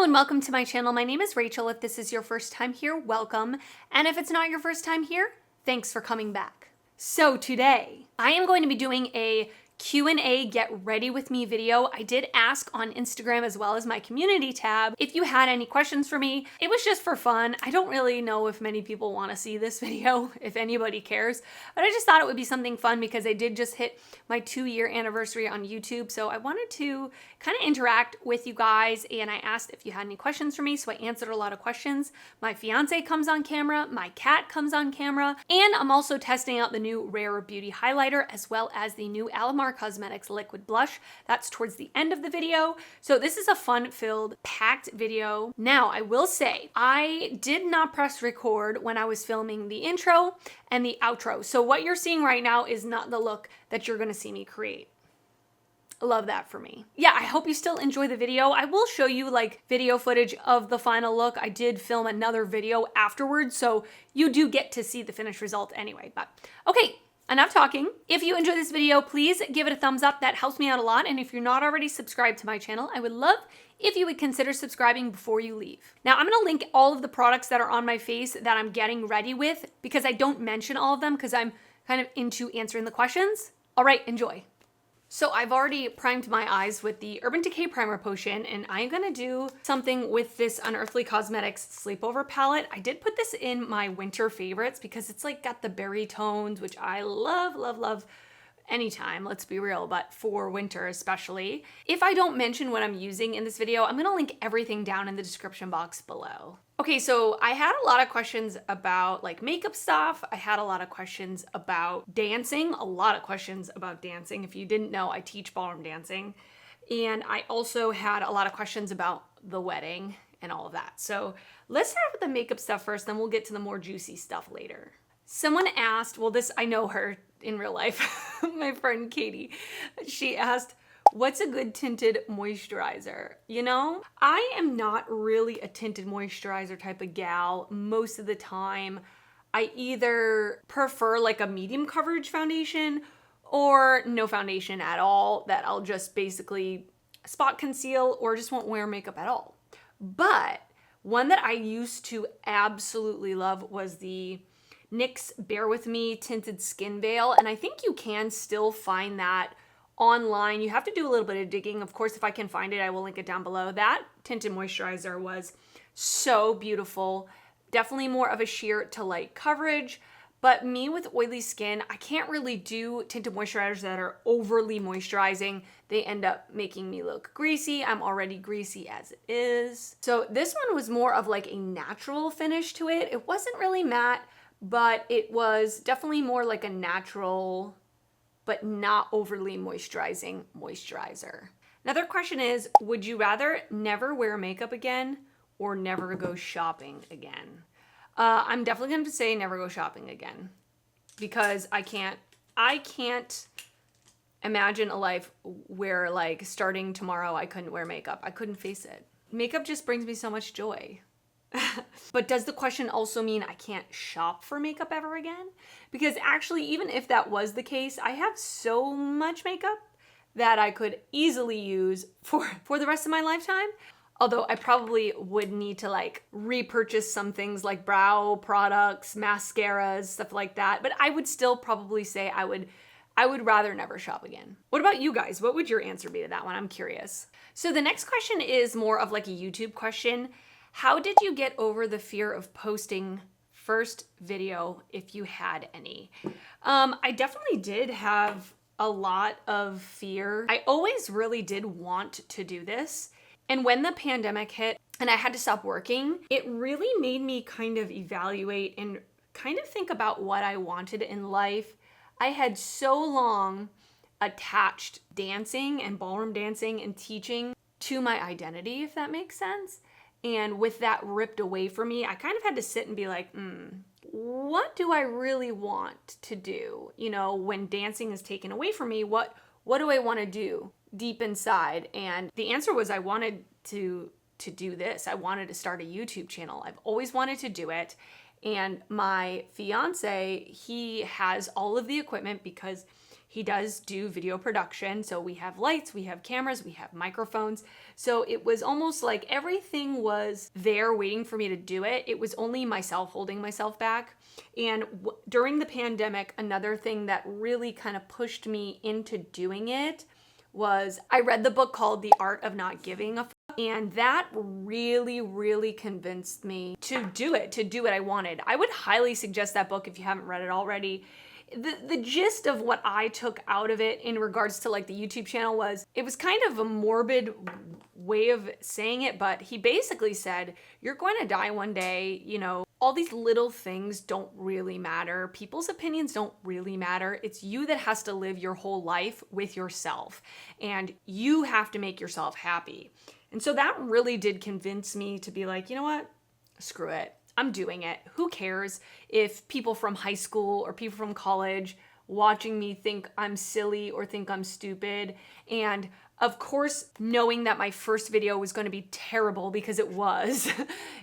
and welcome to my channel. My name is Rachel. If this is your first time here, welcome. And if it's not your first time here, thanks for coming back. So today, I am going to be doing a Q&A get ready with me video. I did ask on Instagram as well as my community tab if you had any questions for me. It was just for fun. I don't really know if many people want to see this video, if anybody cares, but I just thought it would be something fun because I did just hit my 2-year anniversary on YouTube. So I wanted to kind of interact with you guys, and I asked if you had any questions for me. So I answered a lot of questions. My fiance comes on camera, my cat comes on camera, and I'm also testing out the new Rare Beauty highlighter as well as the new Alamar Cosmetics liquid blush. That's towards the end of the video. So this is a fun-filled, packed video. Now, I will say, I did not press record when I was filming the intro and the outro. So what you're seeing right now is not the look that you're gonna see me create. Love that for me. Yeah, I hope you still enjoy the video. I will show you like video footage of the final look. I did film another video afterwards, so you do get to see the finished result anyway. But okay, enough talking. If you enjoyed this video, please give it a thumbs up. That helps me out a lot. And if you're not already subscribed to my channel, I would love if you would consider subscribing before you leave. Now, I'm gonna link all of the products that are on my face that I'm getting ready with because I don't mention all of them because I'm kind of into answering the questions. All right, enjoy. So I've already primed my eyes with the Urban Decay Primer Potion, and I'm gonna do something with this Unearthly Cosmetics Sleepover palette. I did put this in my winter favorites because it's like got the berry tones, which I love, love, love anytime, let's be real, but for winter especially. If I don't mention what I'm using in this video, I'm gonna link everything down in the description box below. Okay, so I had a lot of questions about like makeup stuff. I had a lot of questions about dancing, a lot of questions about dancing. If you didn't know, I teach ballroom dancing. And I also had a lot of questions about the wedding and all of that. So let's start with the makeup stuff first, then we'll get to the more juicy stuff later. Someone asked, well, this, I know her in real life, my friend Katie. She asked, what's a good tinted moisturizer? You know, I am not really a tinted moisturizer type of gal. Most of the time, I either prefer like a medium coverage foundation or no foundation at all that I'll just basically spot conceal or just won't wear makeup at all. But one that I used to absolutely love was the NYX Bear With Me Tinted Skin Veil. And I think you can still find that online. You have to do a little bit of digging. Of course, if I can find it, I will link it down below. That tinted moisturizer was so beautiful. Definitely more of a sheer to light coverage, but me with oily skin, I can't really do tinted moisturizers that are overly moisturizing. They end up making me look greasy. I'm already greasy as it is. So this one was more of like a natural finish to it. It wasn't really matte, but it was definitely more like a natural but not overly moisturizing moisturizer. Another question is, would you rather never wear makeup again or never go shopping again? I'm definitely going to say never go shopping again because I can't imagine a life where like starting tomorrow I couldn't wear makeup. I couldn't face it. Makeup just brings me so much joy. But does the question also mean I can't shop for makeup ever again? Because actually, even if that was the case, I have so much makeup that I could easily use for the rest of my lifetime. Although I probably would need to like repurchase some things like brow products, mascaras, stuff like that. But I would still probably say I would rather never shop again. What about you guys? What would your answer be to that one? I'm curious. So the next question is more of like a YouTube question. How did you get over the fear of posting first video if you had any? I definitely did have a lot of fear. I always really did want to do this. And when the pandemic hit and I had to stop working, it really made me kind of evaluate and kind of think about what I wanted in life. I had so long attached dancing and ballroom dancing and teaching to my identity, if that makes sense. And with that ripped away from me, I kind of had to sit and be like, what do I really want to do? You know, when dancing is taken away from me, what do I want to do deep inside? And the answer was I wanted to do this. I wanted to start a YouTube channel. I've always wanted to do it. And my fiance, he has all of the equipment because he does do video production. So we have lights, we have cameras, we have microphones. So it was almost like everything was there waiting for me to do it. It was only myself holding myself back. And during the pandemic, another thing that really kind of pushed me into doing it was I read the book called The Art of Not Giving a Fuck, and that really convinced me to do what I wanted. I would highly suggest that book if you haven't read it already. The gist of what I took out of it in regards to like the YouTube channel was, it was kind of a morbid way of saying it, but he basically said, you're going to die one day, you know, all these little things don't really matter. People's opinions don't really matter. It's you that has to live your whole life with yourself, and you have to make yourself happy. And so that really did convince me to be like, you know what? Screw it. I'm doing it. Who cares if people from high school or people from college watching me think I'm silly or think I'm stupid? And of course, knowing that my first video was going to be terrible, because it was,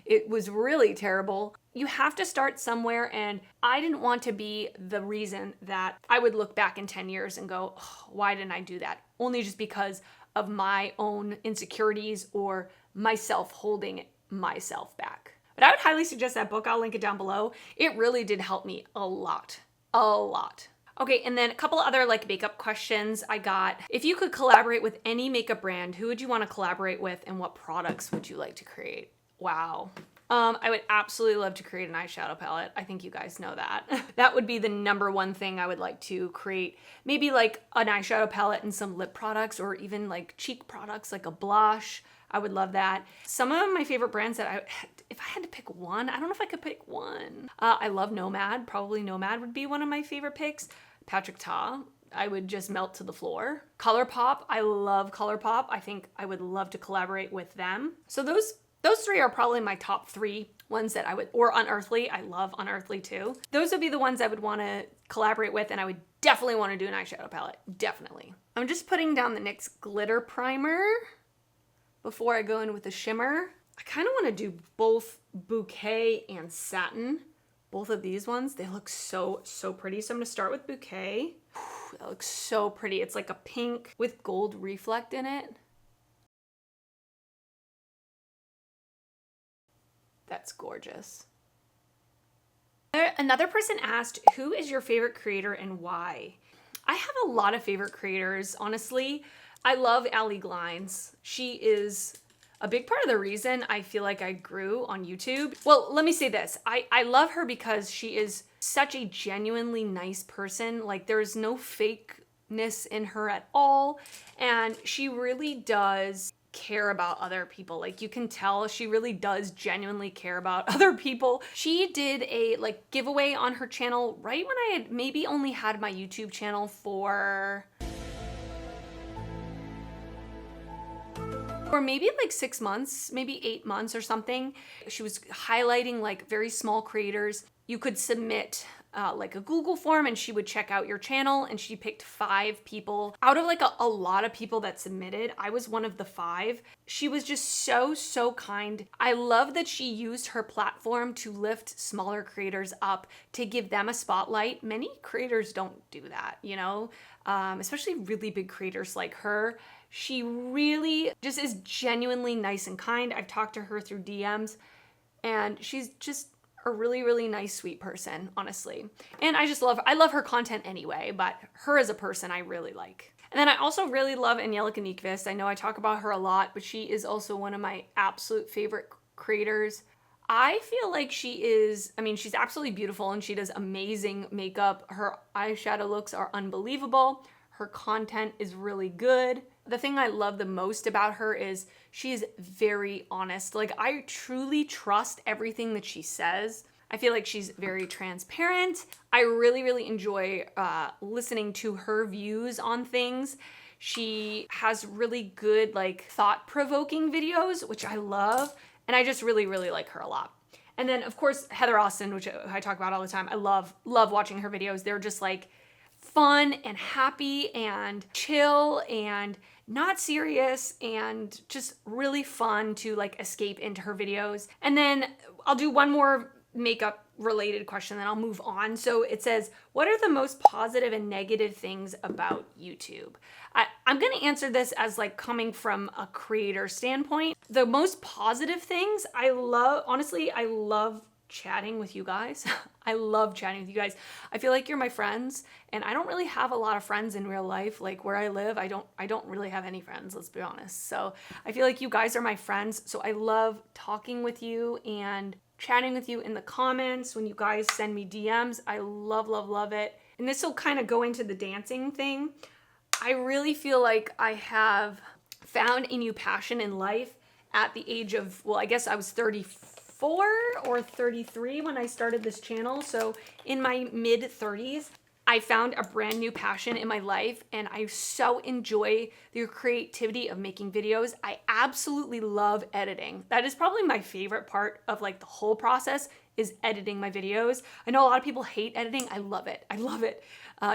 it was really terrible. You have to start somewhere, and I didn't want to be the reason that I would look back in 10 years and go, oh, why didn't I do that? Only just because of my own insecurities or myself holding myself back. But I would highly suggest that book. I'll link it down below. It really did help me a lot. Okay, and then a couple other like makeup questions I got. If you could collaborate with any makeup brand, who would you want to collaborate with, and what products would you like to create? Wow. I would absolutely love to create an eyeshadow palette. I think you guys know that. That would be the number one thing I would like to create. Maybe like an eyeshadow palette and some lip products, or even like cheek products, like a blush. I would love that. Some of my favorite brands that if I had to pick one, I don't know if I could pick one. I love Nomad. Probably Nomad would be one of my favorite picks. Patrick Ta, I would just melt to the floor. ColourPop, I love ColourPop. I think I would love to collaborate with them. So those three are probably my top three ones that I would, or Unearthly. I love Unearthly too. Those would be the ones I would want to collaborate with, and I would definitely want to do an eyeshadow palette. Definitely. I'm just putting down the NYX glitter primer before I go in with the shimmer. I kind of want to do both Bouquet and Satin. Both of these ones, they look so pretty. So I'm gonna start with Bouquet. Whew, that looks so pretty. It's like a pink with gold reflect in it. That's gorgeous. Another person asked, who is your favorite creator and why? I have a lot of favorite creators, honestly. I love Allie Glines. She is a big part of the reason I feel like I grew on YouTube. Well, let me say this. I love her because she is such a genuinely nice person. Like, there's no fakeness in her at all. And she really does care about other people. Like, you can tell she really does genuinely care about other people. She did a like giveaway on her channel right when I had maybe only had my YouTube channel for maybe like 6 months, maybe 8 months or something. She was highlighting like very small creators. You could submit like a Google form, and she would check out your channel, and she picked 5 people out of like a lot of people that submitted. I was one of the 5. She was just so kind. I love that she used her platform to lift smaller creators up, to give them a spotlight. Many creators don't do that, you know, especially really big creators like her. She really just is genuinely nice and kind. I've talked to her through DMs, and she's just a really nice, sweet person, honestly. And I just love her. I love her content anyway, but her as a person I really like. And then I also really love Angelica Nyqvist. I know I talk about her a lot, but she is also one of my absolute favorite creators. I feel like she is, I mean, she's absolutely beautiful, and she does amazing makeup. Her eyeshadow looks are unbelievable. Her content is really good. The thing I love the most about her is she's very honest. Like, I truly trust everything that she says. I feel like she's very transparent. I really enjoy listening to her views on things. She has really good, like, thought-provoking videos, which I love. And I just really like her a lot. And then, of course, Heather Austin, which I talk about all the time. I love watching her videos. They're just like fun and happy and chill and not serious, and just really fun to like escape into her videos. And then I'll do one more makeup related question, then I'll move on. So it says, what are the most positive and negative things about YouTube? I'm going to answer this as like coming from a creator standpoint. The most positive things, honestly, I love chatting with you guys. I love chatting with you guys. I feel like you're my friends, and I don't really have a lot of friends in real life. Like where I live, I don't really have any friends, let's be honest. So I feel like you guys are my friends. So I love talking with you and chatting with you in the comments when you guys send me DMs. I love, love, love it. And this will kind of go into the dancing thing. I really feel like I have found a new passion in life at the age of, well, I guess I was 34 or 33 when I started this channel. So in my mid 30s, I found a brand new passion in my life, and I so enjoy the creativity of making videos. I absolutely love editing. That is probably my favorite part of like the whole process, is editing my videos. I know a lot of people hate editing. I love it. I love it.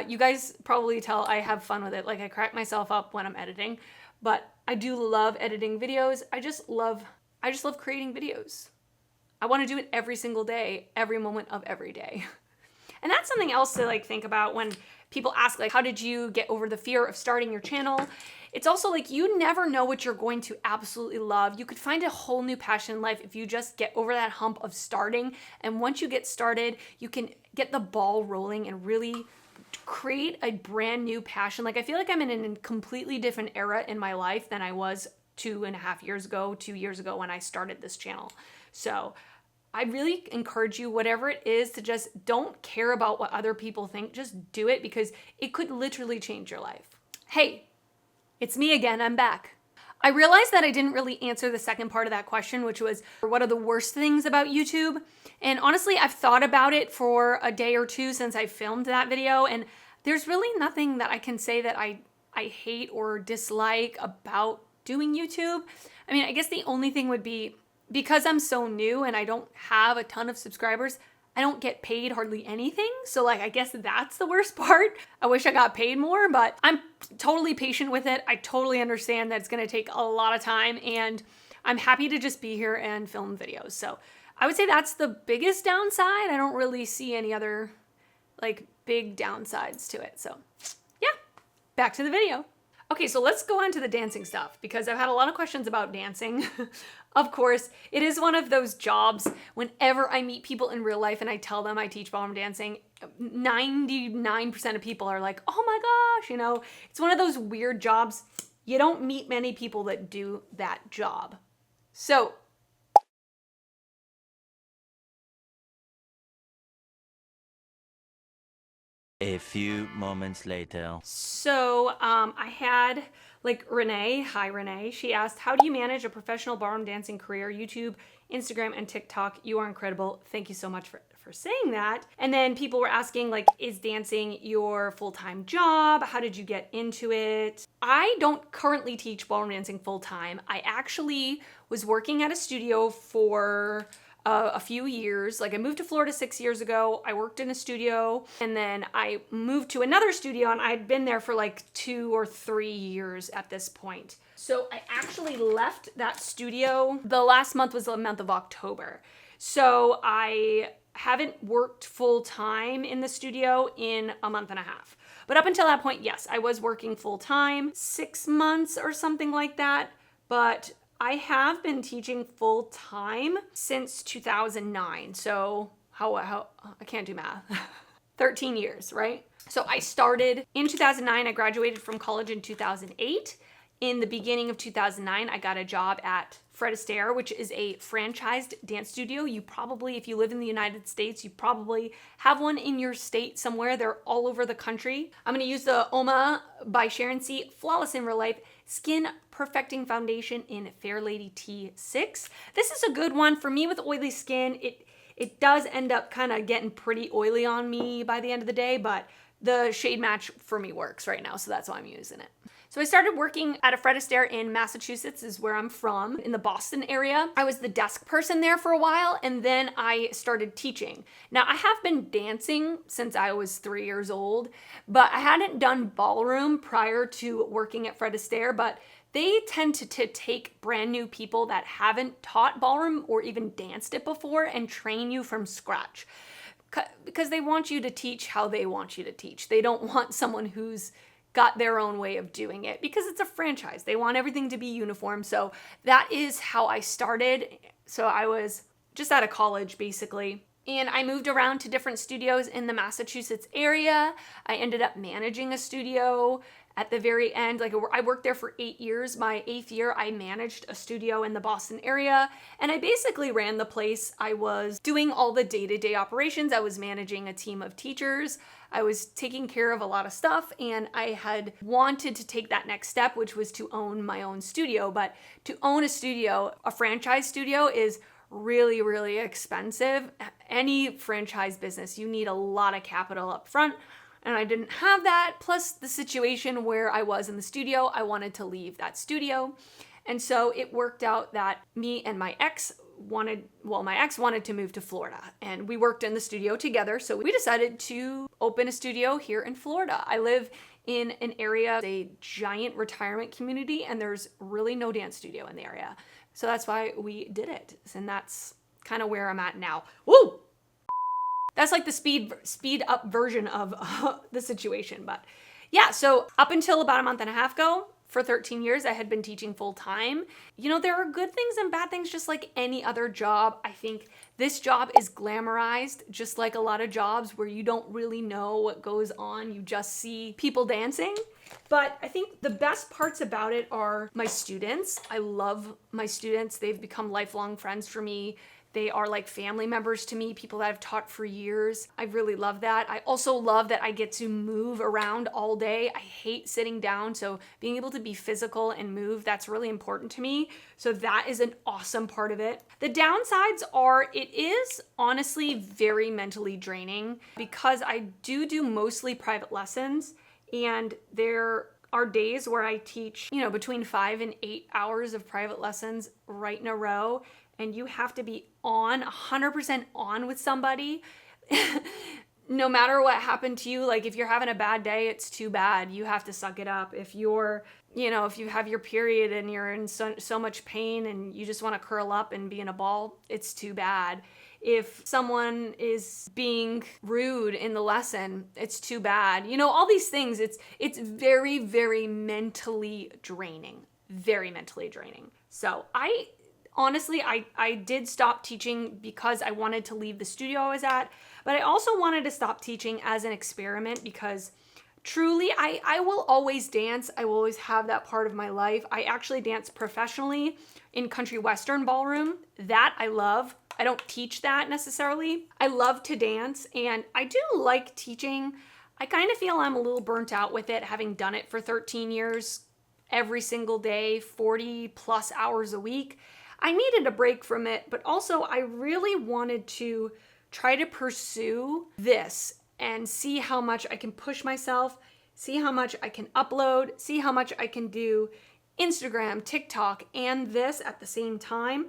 You guys probably tell I have fun with it. Like I crack myself up when I'm editing, but I do love editing videos. I just love creating videos. I want to do it every single day, every moment of every day. And that's something else to like think about when people ask like, how did you get over the fear of starting your channel? It's also like, you never know what you're going to absolutely love. You could find a whole new passion in life if you just get over that hump of starting. And once you get started, you can get the ball rolling and really create a brand new passion. Like I feel like I'm in a completely different era in my life than I was 2.5 years ago, 2 years ago when I started this channel. So I really encourage you, whatever it is, to just don't care about what other people think. Just do it, because it could literally change your life. Hey, it's me again. I'm back. I realized that I didn't really answer the second part of that question, which was, what are the worst things about YouTube? And honestly, I've thought about it for a day or two since I filmed that video, and there's really nothing that I can say that I hate or dislike about doing YouTube. I mean, I guess the only thing would be, because I'm so new and I don't have a ton of subscribers, I don't get paid hardly anything. So like, I guess that's the worst part. I wish I got paid more, but I'm totally patient with it. I totally understand that it's gonna take a lot of time, and I'm happy to just be here and film videos. So I would say that's the biggest downside. I don't really see any other like big downsides to it. So yeah, back to the video. Okay, so let's go on to the dancing stuff, because I've had a lot of questions about dancing. Of course, it is one of those jobs, whenever I meet people in real life and I tell them I teach ballroom dancing, 99% of people are like, oh my gosh, you know, it's one of those weird jobs. You don't meet many people that do that job. So a few moments later. So I had like Renee, hi Renee, she asked, how do you manage a professional ballroom dancing career? YouTube, Instagram, and TikTok. You are incredible. Thank you so much for saying that. And then people were asking like, is dancing your full-time job? How did you get into it? I don't currently teach ballroom dancing full-time. I actually was working at a studio for a few years. Like I moved to Florida 6 years ago. I worked in a studio, and then I moved to another studio, and I'd been there for like 2 or 3 years at this point. So I actually left that studio. The last month was the month of October. So I haven't worked full time in the studio in a month and a half. But up until that point, yes, I was working full time, 6 months or something like that. But I have been teaching full time since 2009. So how I can't do math. 13 years, right? So I started in 2009. I graduated from college in 2008. In the beginning of 2009, I got a job at Fred Astaire, which is a franchised dance studio. You probably, if you live in the United States, you probably have one in your state somewhere. They're all over the country. I'm gonna use the Oma by Sharon C Flawless in Real Life Skin Perfecting Foundation in Fair Lady T6. This is a good one for me with oily skin. It does end up kind of getting pretty oily on me by the end of the day, but the shade match for me works right now, so that's why I'm using it. So I started working at a Fred Astaire in Massachusetts, is where I'm from, in the Boston area. I was the desk person there for a while, and then I started teaching. Now, I have been dancing since I was 3 years old, but I hadn't done ballroom prior to working at Fred Astaire, but they tend to take brand new people that haven't taught ballroom or even danced it before and train you from scratch. Because they want you to teach how they want you to teach. They don't want someone who's got their own way of doing it because it's a franchise. They want everything to be uniform. So that is how I started. So I was just out of college basically. And I moved around to different studios in the Massachusetts area. I ended up managing a studio at the very end. Like I worked there for 8 years. My 8th year, I managed a studio in the Boston area. And I basically ran the place. I was doing all the day-to-day operations. I was managing a team of teachers. I was taking care of a lot of stuff. And I had wanted to take that next step, which was to own my own studio. But to own a studio, a franchise studio, is really, really expensive. Any franchise business, you need a lot of capital up front. And I didn't have that. Plus the situation where I was in the studio, I wanted to leave that studio. And so it worked out that me and my ex wanted to move to Florida. And we worked in the studio together. So we decided to open a studio here in Florida. I live in an area, a giant retirement community, and there's really no dance studio in the area. So that's why we did it. And that's kind of where I'm at now. Woo! That's like the speed up version of the situation. But yeah, so up until about a month and a half ago, for 13 years, I had been teaching full time. You know, there are good things and bad things just like any other job. I think this job is glamorized, just like a lot of jobs where you don't really know what goes on. You just see people dancing. But I think the best parts about it are my students. I love my students. They've become lifelong friends for me. They are like family members to me, people that I've taught for years. I really love that. I also love that I get to move around all day. I hate sitting down, so being able to be physical and move, that's really important to me. So that is an awesome part of it. The downsides are it is honestly very mentally draining because I do mostly private lessons, and there are days where I teach, you know, between 5 and 8 hours of private lessons right in a row. And you have to be 100% on with somebody. No matter what happened to you, like if you're having a bad day, it's too bad. You have to suck it up. If you're, you know, if you have your period and you're in so much pain and you just want to curl up and be in a ball, it's too bad. If someone is being rude in the lesson, it's too bad. You know, all these things, it's very, very mentally draining. Very mentally draining. So honestly, I did stop teaching because I wanted to leave the studio I was at, but I also wanted to stop teaching as an experiment because truly, I will always dance. I will always have that part of my life. I actually dance professionally in country western ballroom. That I love. I don't teach that necessarily. I love to dance, and I do like teaching. I kind of feel I'm a little burnt out with it, having done it for 13 years, every single day, 40 plus hours a week. I needed a break from it, but also I really wanted to try to pursue this and see how much I can push myself, see how much I can upload, see how much I can do Instagram, TikTok, and this at the same time.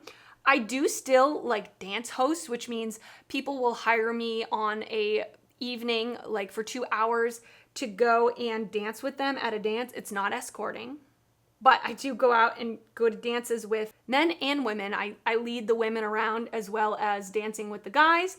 I do still like dance hosts, which means people will hire me on a evening, like for 2 hours, to go and dance with them at a dance. It's not escorting. But I do go out and go to dances with men and women. I lead the women around as well as dancing with the guys.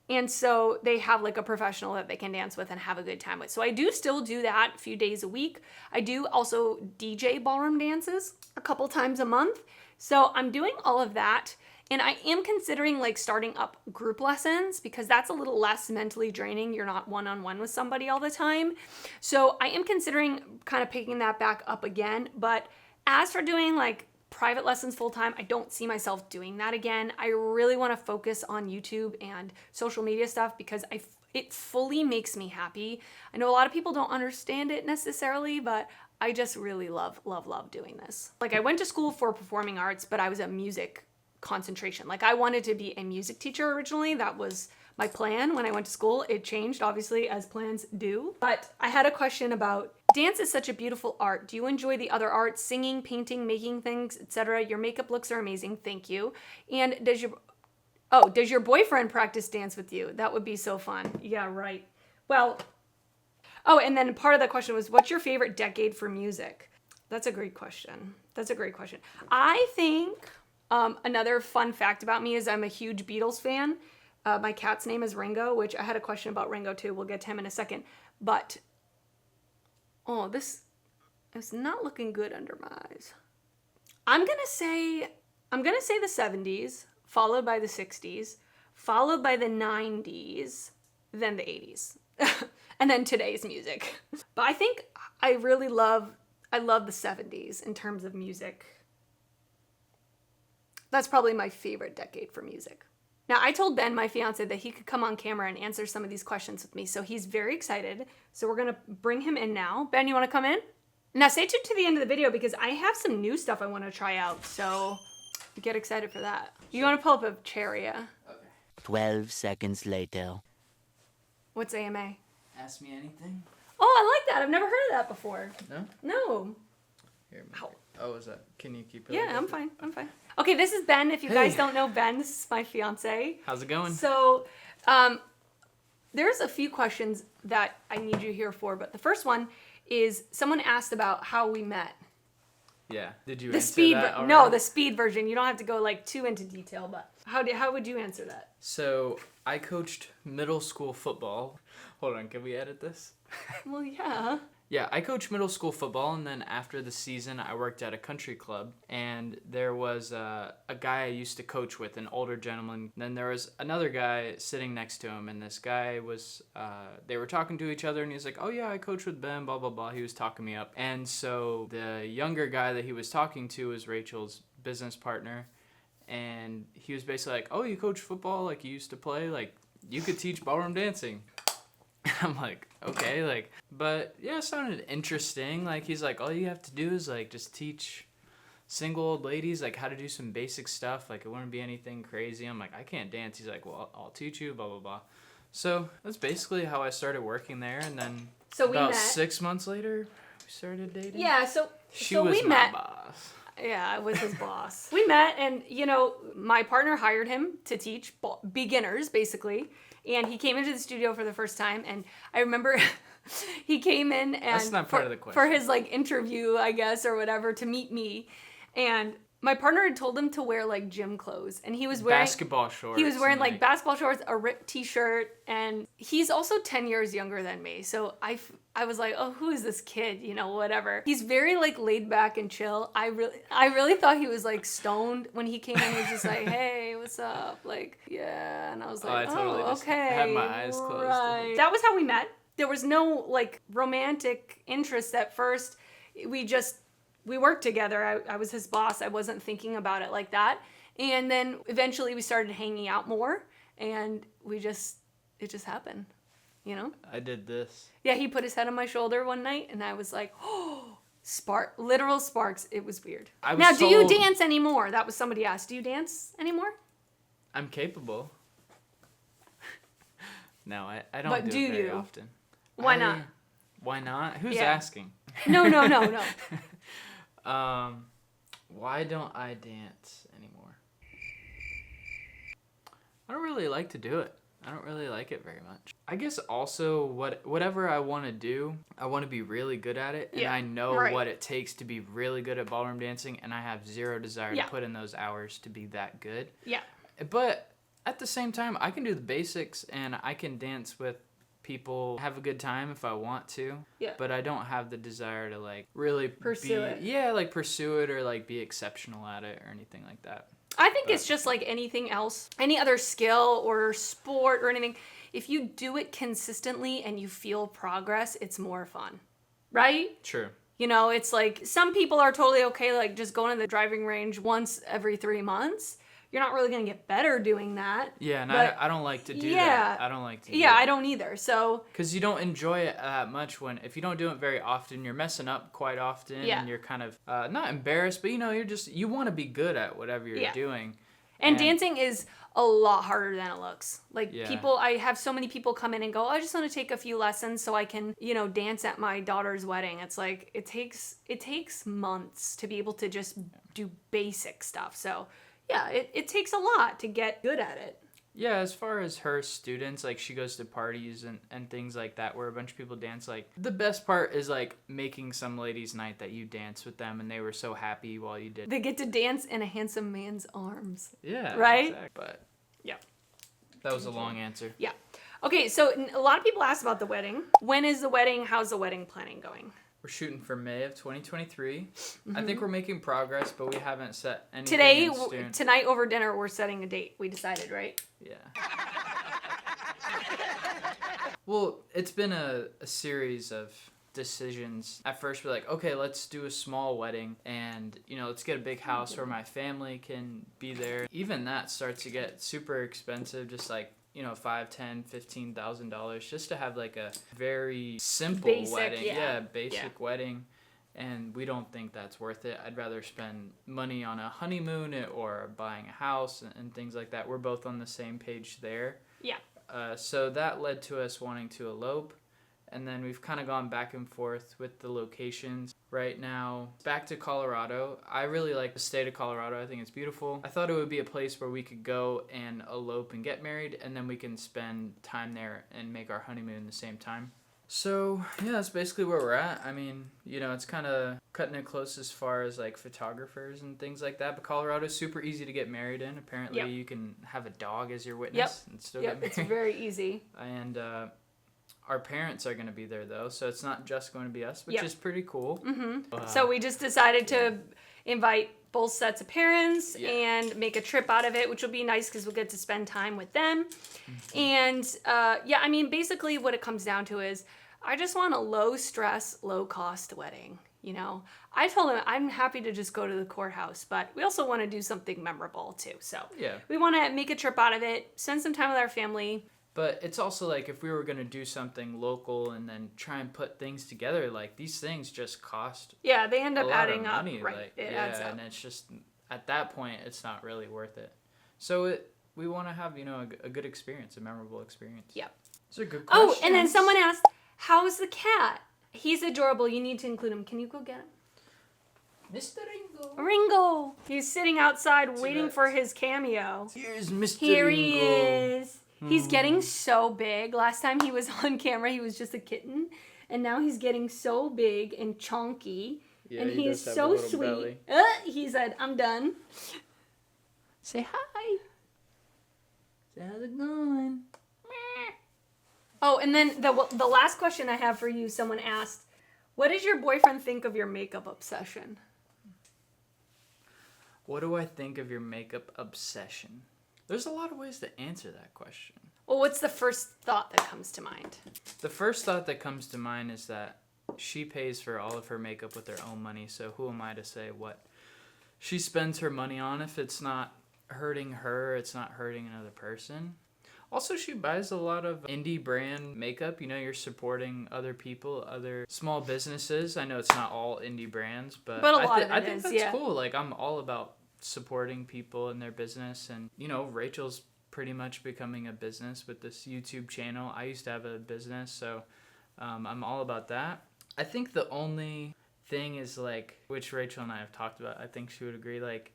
And so they have like a professional that they can dance with and have a good time with. So I do still do that a few days a week. I do also DJ ballroom dances a couple times a month. So I'm doing all of that. And I am considering like starting up group lessons because that's a little less mentally draining. You're not one-on-one with somebody all the time. So I am considering kind of picking that back up again. But as for doing like private lessons full-time, I don't see myself doing that again. I really want to focus on YouTube and social media stuff because it fully makes me happy. I know a lot of people don't understand it necessarily, but I just really love doing this. Like I went to school for performing arts, but I was a music concentration. Like I wanted to be a music teacher originally. That was my plan when I went to school. It changed obviously as plans do. But I had a question about dance is such a beautiful art. Do you enjoy the other arts, singing, painting, making things, etc.? Your makeup looks are amazing. Thank you. And does your boyfriend practice dance with you? That would be so fun. Yeah, right. Well, and then part of the question was, what's your favorite decade for music? That's a great question. I think another fun fact about me is I'm a huge Beatles fan. My cat's name is Ringo, which I had a question about Ringo too. We'll get to him in a second. But, this is not looking good under my eyes. I'm gonna say the 70s, followed by the 60s, followed by the 90s, then the 80s, and then today's music. But I think I love the 70s in terms of music. That's probably my favorite decade for music. Now, I told Ben, my fiance, that he could come on camera and answer some of these questions with me, so he's very excited. So we're gonna bring him in now. Ben, you wanna come in? Now, stay tuned to the end of the video because I have some new stuff I wanna try out, so get excited for that. You wanna pull up a chair, yeah? Okay. 12 seconds later. What's AMA? Ask me anything? Oh, I like that. I've never heard of that before. No? No. Here, Ow. Oh, is that? Can you keep it? Yeah, I'm fine. Okay, this is Ben. If you guys don't know Ben, this is my fiance. How's it going? So, there's a few questions that I need you here for, but the first one is someone asked about how we met. Yeah. Did you The answer speed, that already? no, the speed version. You don't have to go like too into detail, but how would you answer that? So, I coached middle school football. Hold on, can we edit this? Well, yeah. Yeah, I coached middle school football, and then after the season, I worked at a country club, and there was a guy I used to coach with, an older gentleman. Then there was another guy sitting next to him, and this guy was, they were talking to each other, and he's like, oh yeah, I coach with Ben, blah, blah, blah. He was talking me up. And so the younger guy that he was talking to was Rachel's business partner, and he was basically like, oh, you coach football? Like, you used to play? Like, you could teach ballroom dancing. I'm like, okay, like, but yeah, it sounded interesting. Like, he's like, all you have to do is like just teach single old ladies like how to do some basic stuff. Like, it wouldn't be anything crazy. I'm like, I can't dance. He's like, well, I'll teach you, blah, blah, blah. So that's basically how I started working there. And then about 6 months later, we started dating. Yeah, She was my boss. Yeah, I was his boss. We met, and my partner hired him to teach beginners, basically. And he came into the studio for the first time, and I remember he came in and That's not part of the question. For his like interview, I guess, or whatever, to meet me. And my partner had told him to wear like gym clothes, and he was wearing basketball shorts. He was wearing like basketball shorts, a ripped t-shirt, and he's also 10 years younger than me. So I was like, oh, who is this kid? Whatever. He's very like laid back and chill. I really thought he was like stoned when he came in. He was just like, hey, what's up? Like, yeah. And I was like, I totally just okay. had my eyes closed. Right. That was how we met. There was no like romantic interest at first. We worked together. I was his boss. I wasn't thinking about it like that. And then eventually we started hanging out more, and it just happened, I did this. Yeah, he put his head on my shoulder one night, and I was like, oh, literal sparks. It was weird. Now, do you dance anymore? That was somebody asked. Do you dance anymore? I'm capable. No, I don't do it very often. Why not? Why not? Who's asking? No. Why don't I dance anymore? I don't really like to do it. I don't really like it very much. I guess also whatever I want to do, I want to be really good at it. And I know what it takes to be really good at ballroom dancing, and I have zero desire to put in those hours to be that good. Yeah. But at the same time, I can do the basics, and I can dance with people, have a good time if I want to. Yeah. But I don't have the desire to like really pursue it. Yeah, like pursue it or like be exceptional at it or anything like that. I think it's just like anything else, any other skill or sport or anything. If you do it consistently and you feel progress, it's more fun, right? True. It's like some people are totally okay, like just going to the driving range once every 3 months. You're not really going to get better doing that. Yeah, and I don't like to do that. I don't like to do that. I don't either. So because you don't enjoy it that much if you don't do it very often, you're messing up quite often, and you're kind of not embarrassed, but you want to be good at whatever you're doing. And dancing is a lot harder than it looks. Like I have so many people come in and go, I just want to take a few lessons so I can, dance at my daughter's wedding. It's like it takes months to be able to just do basic stuff. So yeah, it takes a lot to get good at it. Yeah, as far as her students, like she goes to parties and things like that where a bunch of people dance. Like the best part is like making some lady's night that you dance with them and they were so happy while you did. They get to dance in a handsome man's arms. Yeah. Right? Exactly. But Yeah. that was a long answer. Yeah. Okay, so a lot of people asked about the wedding. When is the wedding? How's the wedding planning going? We're shooting for May of 2023. I think we're making progress, but we haven't set anything Today, in stone. tonight over dinner, we're setting a date. We decided, right? Yeah. Well, it's been a series of decisions. At first, we're like, okay, let's do a small wedding and, let's get a big house where my family can be there. Even that starts to get super expensive, just like, $5,000, $10,000, $15,000 just to have like a very simple Basic, wedding. yeah. Basic wedding. And we don't think that's worth it. I'd rather spend money on a honeymoon or buying a house and things like that. We're both on the same page there. Yeah. So that led to us wanting to elope. And then we've kind of gone back and forth with the locations. Right now, back to Colorado. I really like the state of Colorado. I think it's beautiful. I thought it would be a place where we could go and elope and get married, and then we can spend time there and make our honeymoon at the same time. So, yeah, that's basically where we're at. I mean, it's kind of cutting it close as far as, like, photographers and things like that. But Colorado's super easy to get married in. Apparently, you can have a dog as your witness and still get married. It's very easy. And our parents are going to be there, though. So it's not just going to be us, which is pretty cool. So we just decided to invite both sets of parents and make a trip out of it, which will be nice because we'll get to spend time with them. And, I mean, basically what it comes down to is I just want a low-stress, low-cost wedding, I told him I'm happy to just go to the courthouse, but we also want to do something memorable, too. So we want to make a trip out of it, spend some time with our family. But it's also like if we were going to do something local and then try and put things together, like these things just cost Yeah, they end up a lot adding of money. up. Right, Like, it adds up. And it's just, at that point, it's not really worth it. So we want to have, a good experience, a memorable experience. Yep. Those are good questions. Oh, and then someone asked, how's the cat? He's adorable. You need to include him. Can you go get him? Mr. Ringo. Ringo! He's sitting outside waiting for his cameo. Here's Mr. Here Ringo. he is. He's getting so big. Last time he was on camera, he was just a kitten. And now he's getting so big and chunky. Yeah, and he he's does have a so little sweet. belly. He said, I'm done. Say hi. Say how's it going? Oh, and then the last question I have for you, someone asked, what does your boyfriend think of your makeup obsession? What do I think of your makeup obsession? There's a lot of ways to answer that question. Well, what's the first thought that comes to mind? The first thought that comes to mind is that she pays for all of her makeup with her own money, so who am I to say what she spends her money on? If it's not hurting her, it's not hurting another person. Also, she buys a lot of indie brand makeup. You're supporting other people, other small businesses. I know it's not all indie brands, but a lot of it I think is, that's yeah. cool. Like, I'm all about supporting people in their business. And, Rachel's pretty much becoming a business with this YouTube channel. I used to have a business, so I'm all about that. I think the only thing is, like, which Rachel and I have talked about, I think she would agree, like,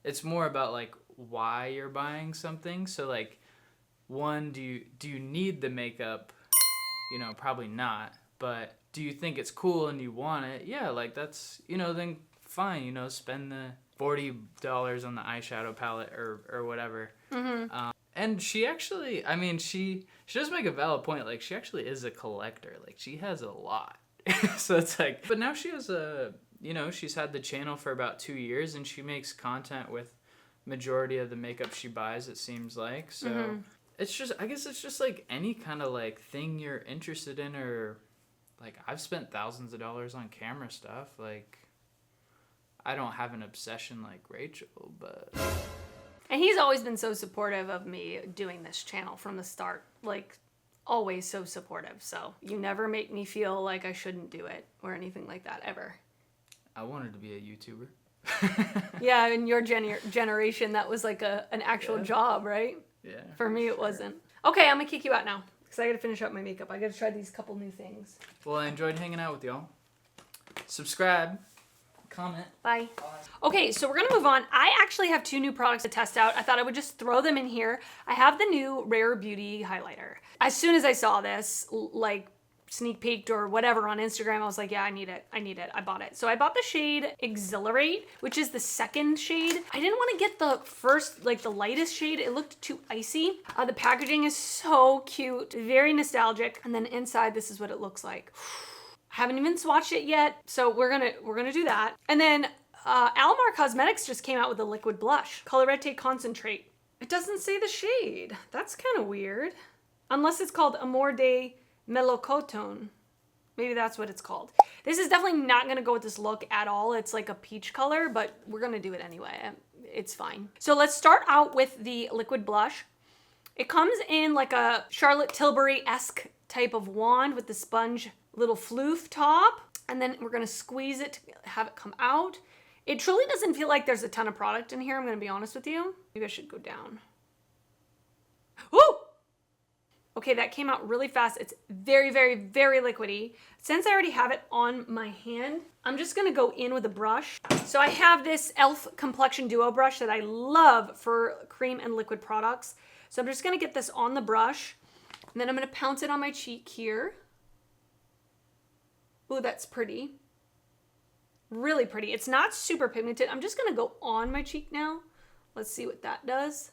it's more about, like, why you're buying something. So, like, one, do you need the makeup? Probably not. But do you think it's cool and you want it? Yeah, like, that's, then fine, spend the $40 on the eyeshadow palette or whatever. And she actually, I mean, she does make a valid point. Like, she actually is a collector. Like, she has a lot. So it's like, but now she has she's had the channel for about 2 years and she makes content with majority of the makeup she buys, it seems like. So it's just, I guess it's just like any kind of like thing you're interested in, or like I've spent thousands of dollars on camera stuff. Like, I don't have an obsession like Rachel, but... And he's always been so supportive of me doing this channel from the start. Like, always so supportive. So you never make me feel like I shouldn't do it or anything like that, ever. I wanted to be a YouTuber. Yeah, in your generation, that was like an actual job, right? Yeah. For me, it wasn't. Okay, I'm going to kick you out now because I got to finish up my makeup. I got to try these couple new things. Well, I enjoyed hanging out with y'all. Subscribe. comment. Bye. Okay, so we're gonna move on. I actually have 2 new products to test out. I thought I would just throw them in here. I have the new Rare Beauty highlighter. As soon as I saw this, like sneak peeked or whatever on Instagram, I was like, yeah, I need it. I bought it. So I bought the shade Exhilarate, which is the second shade. I didn't want to get the first, like the lightest shade. It looked too icy. The packaging is so cute, very nostalgic. And then inside, this is what it looks like. I haven't even swatched it yet, so we're gonna do that. And then Almar Cosmetics just came out with a liquid blush, Colorete Concentrate. It doesn't say the shade. That's kind of weird. Unless it's called Amor de Melocotone. Maybe that's what it's called. This is definitely not gonna go with this look at all. It's like a peach color, but we're gonna do it anyway. It's fine. So let's start out with the liquid blush. It comes in like a Charlotte Tilbury-esque type of wand with the sponge little floof top, and then we're gonna squeeze it to have it come out. It truly doesn't feel like there's a ton of product in here, I'm gonna be honest with you. Maybe I should go down. Ooh! Okay, that came out really fast. It's very, very, very liquidy. Since I already have it on my hand, I'm just gonna go in with a brush. So I have this e.l.f. Complexion Duo brush that I love for cream and liquid products. So I'm just gonna get this on the brush, and then I'm gonna pounce it on my cheek here. Ooh, that's pretty. Really pretty. It's not super pigmented. I'm just gonna go on my cheek now. Let's see what that does.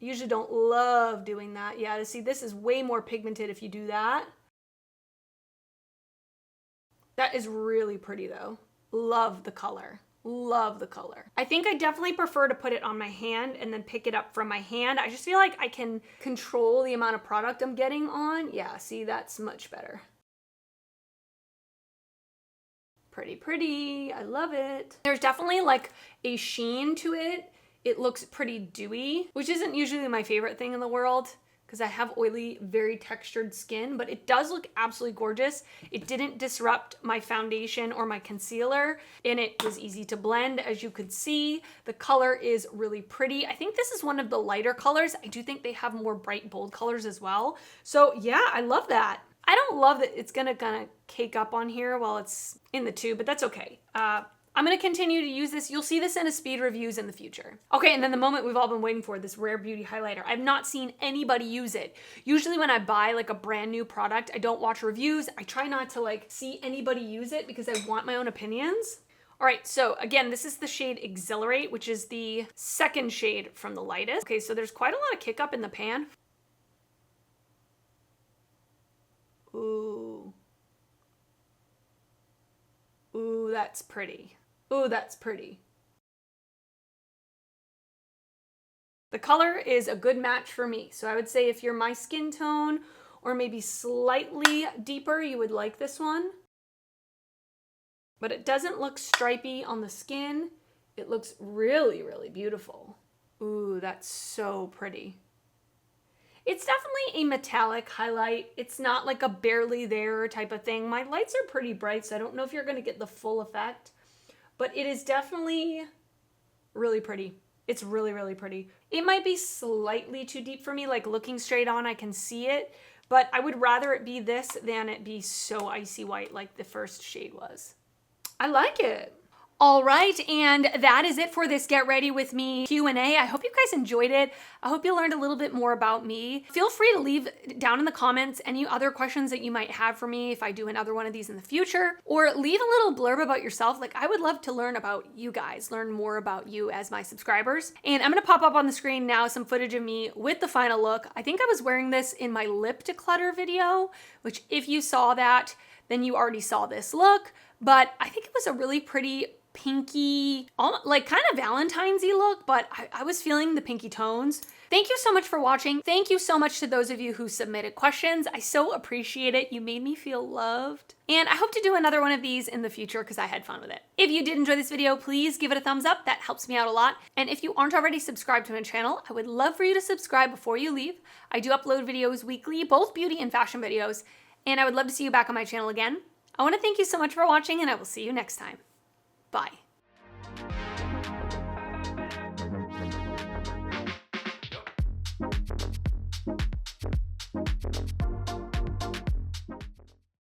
I usually don't love doing that. Yeah, to see, this is way more pigmented if you do that. That is really pretty though. Love the color. Love the color. I think I definitely prefer to put it on my hand and then pick it up from my hand. I just feel like I can control the amount of product I'm getting on. Yeah, see, that's much better. Pretty, pretty. I love it. There's definitely like a sheen to it. It looks pretty dewy, which isn't usually my favorite thing in the world because I have oily, very textured skin, but it does look absolutely gorgeous. It didn't disrupt my foundation or my concealer, and it was easy to blend, as you could see. The color is really pretty. I think this is one of the lighter colors. I do think they have more bright, bold colors as well. So yeah, I love that. I don't love that it's gonna cake up on here while it's in the tube, but that's okay. I'm gonna continue to use this. You'll see this in a speed reviews in the future. Okay, and then the moment we've all been waiting for, this Rare Beauty highlighter. I've not seen anybody use it. Usually when I buy like a brand new product, I don't watch reviews. I try not to like see anybody use it because I want my own opinions. All right, so again, this is the shade Exhilarate, which is the second shade from the lightest. Okay, so there's quite a lot of kick up in the pan. Ooh. Ooh, that's pretty. Ooh, that's pretty. The color is a good match for me. So I would say if you're my skin tone or maybe slightly deeper, you would like this one. But it doesn't look stripy on the skin. It looks really, really beautiful. Ooh, that's so pretty. It's definitely a metallic highlight. It's not like a barely there type of thing. My lights are pretty bright, so I don't know if you're gonna get the full effect, but it is definitely really pretty. It's really, really pretty. It might be slightly too deep for me, like looking straight on, I can see it, but I would rather it be this than it be so icy white like the first shade was. I like it. All right, and that is it for this Get Ready With Me Q&A. I hope you guys enjoyed it. I hope you learned a little bit more about me. Feel free to leave down in the comments any other questions that you might have for me if I do another one of these in the future, or leave a little blurb about yourself. Like, I would love to learn about you guys, learn more about you as my subscribers. And I'm gonna pop up on the screen now some footage of me with the final look. I think I was wearing this in my lip declutter video, which if you saw that, then you already saw this look, but I think it was a really pretty pinky, like kind of Valentine's-y look, but I was feeling the pinky tones. Thank you so much for watching. Thank you so much to those of you who submitted questions. I so appreciate it. You made me feel loved. And I hope to do another one of these in the future because I had fun with it. If you did enjoy this video, please give it a thumbs up. That helps me out a lot. And if you aren't already subscribed to my channel, I would love for you to subscribe before you leave. I do upload videos weekly, both beauty and fashion videos, and I would love to see you back on my channel again. I want to thank you so much for watching, and I will see you next time. Bye.